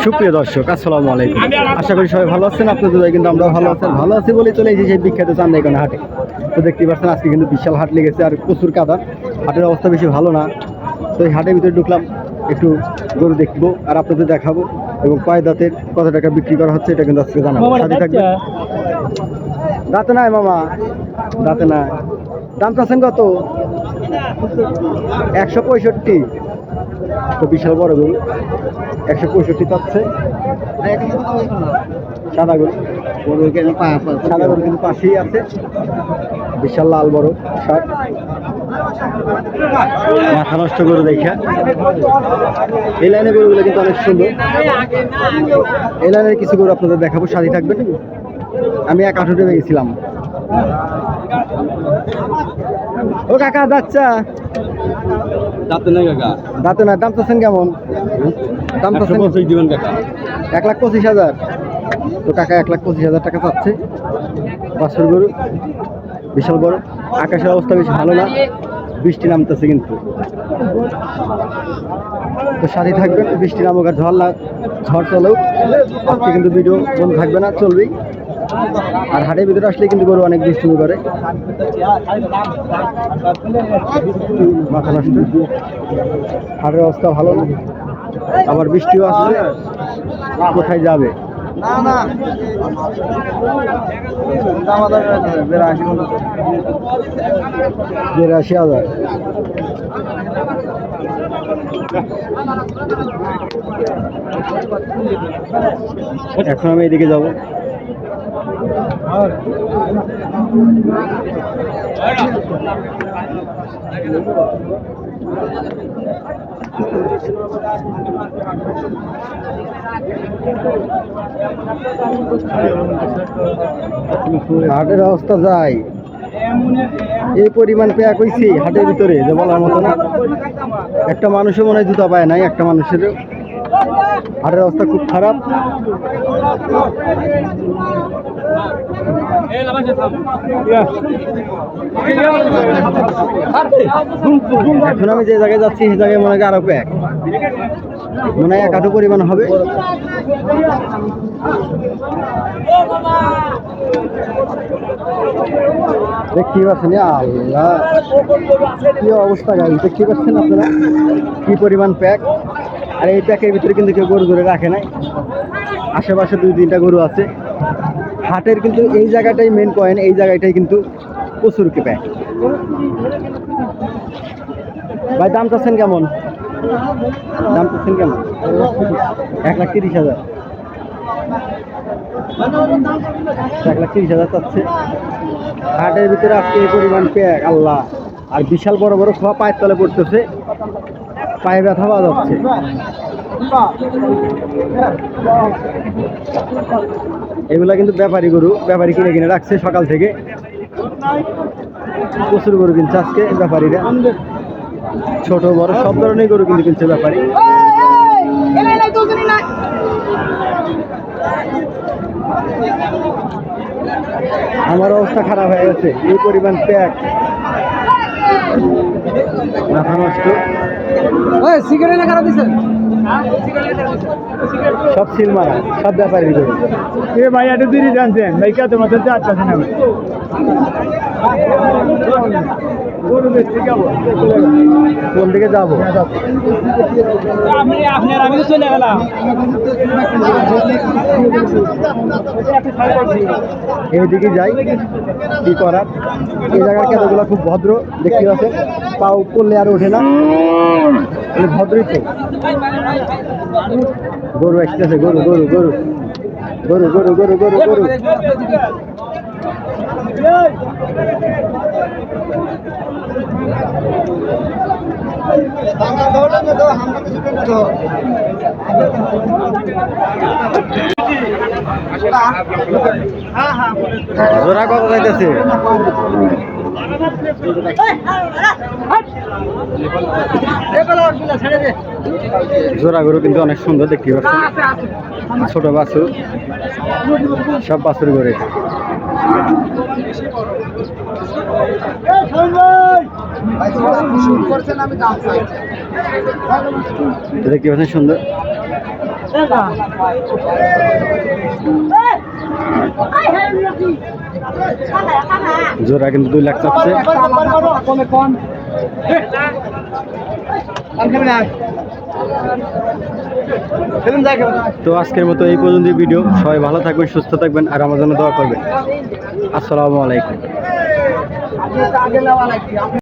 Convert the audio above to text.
সুপ্রিয় দর্শক, আসসালামু আলাইকুম। আশা করি সবাই ভালো আছেন। আপনাদের কিন্তু আমরা ভালো আছি বলে চলে এসেছি সেই বিখ্যাত চান্দাইকোনা হাটে। তো দেখতেই পাচ্ছেন আজকে কিন্তু বিশাল হাট লেগেছে আর প্রচুর কাদা। হাটের অবস্থা বেশি ভালো না। তো এই হাটের ভিতরে ঢুকলাম, একটু গরু দেখবো আর আপনাদের দেখাবো এবং কয় দাঁতের কত টাকা বিক্রি করা হচ্ছে এটা কিন্তু আজকে জানাবো। সাথে থাকবে। দাঁতে নাই মামা, দাঁতে নাই। দাম চাচ্ছেন কত? 165। তো বিশাল বড় গরু, 165 চাচ্ছে। সাদা গরু, সাদা গরু কিন্তু পাশেই আছে। বিশাল লাল বড় শার্ট, মাথা নষ্ট গরু দেখা। এই লাইনের গরুগুলো কিন্তু অনেক সুন্দর। এই লাইনের কিছু গরু আপনাদের দেখাবো, সাথে থাকবেন। আমি এক আঠুটে গেছিলাম। ও কাকা যাচ্ছা দাঁতে নাই কাকা, দাঁতে না। দাম চাচ্ছেন কেমন? দাম চাচ্ছেন দিবেন কাকা 1,25,000। তো কাকা 1,25,000 টাকা চাচ্ছে। বাছুর গরু বিশাল বড়। আকাশের অবস্থা বেশ ভালো না, বৃষ্টি নামতেছে কিন্তু। তো সাথে থাকবেন, বৃষ্টি নামুক আর ঝড় চলেও আজকে কিন্তু ভিডিও বন্ধ থাকবে না, চলবেই। আর হাটের ভিতরে আসলে কিন্তু গরু অনেক দুষ্টুমি করে। মাথা নষ্ট। হাটের অবস্থা ভালো না, আবার বৃষ্টিও আসছে। কোথায় যাবে? 82,000। এখন আমি এদিকে যাবো। হাটের অবস্থা যাই, এই পরিমাণ পেয়া কইছি হাটের ভিতরে যে বলার মতো না। একটা মানুষও মনে হয় জুতা পায় নাই, একটা মানুষের। হাটের অবস্থা খুব খারাপ। এখন আমি যে জায়গায় যাচ্ছি সেই জায়গায় মনে হয় আরো প্যাক, মনে হয় 1 হাঁটু পরিমাণ হবে। দেখতে পাচ্ছেন, আল্লাহ কি অবস্থা গাড়ি, দেখতে পাচ্ছেন আপনারা কি পরিমাণ প্যাক। আর এই প্যাকের ভিতরে কিন্তু কেউ গরু ধরে রাখে নাই। আশেপাশে 2-3টা গরু আছে। হাটের কিন্তু এই জায়গাটাই মেন পয়েন্ট, এই জায়গাটাই কিন্তু প্রচুর প্যাক। ভাই দাম চাচ্ছেন কেমন? দাম চাচ্ছেন কেমন? 1,30,000। 1,30,000 চাচ্ছে। হাটের ভিতরে আজকে এই পরিমাণ প্যাক, আল্লাহ। আর বিশাল বড় বড় খোয়া পায়ের তলে পড়তেছে, পায়ে ব্যথা পাওয়া যাচ্ছে। এগুলা কিন্তু ব্যাপারী গরু, ব্যাপারী কিনে কিনে রাখছে সকাল থেকে। প্রচুর গরু কিনছে আজকে ব্যাপারীরা, ছোট বড় সব ধরনের গরু কিন্তু কিনছে ব্যাপারী। আমার অবস্থা খারাপ হয়ে গেছে, এই পরিমাণ প্যাক, মাথা নষ্ট। সব সিল মারা, সব ব্যাপারী গরু। ভাই একটু দূরে জানছেন ভাই, কে তোমার যাচ্ছে না ভাই। কোন দিকে যাবো? আমি চলে গেলাম। এইদিকে যাই, কি করার। এই জায়গার কেঁদোগুলো খুব ভদ্র, দেখতে পাচ্ছেন। পাও পড়লে আর ওঠে না, ভদ্রই তো। গরু আসতেছে, গরু গরু গরু গরু গরু গরু গরু গরু। জোড়া কত যাইতেছে? জোড়া গরু কিন্তু অনেক সুন্দর, দেখতে পাচ্ছেন। ছোট বাছুর, সব বাছুর করে। দেখতে পাচ্ছেন সুন্দর। জোড়া কিন্তু 2 লাখ চাচ্ছে। তো আজকের মতো এই পর্যন্ত ভিডিও। সবাই ভালো থাকবেন, সুস্থ থাকবেন, আর আমার জন্য দোয়া করবেন। আসসালামু আলাইকুম।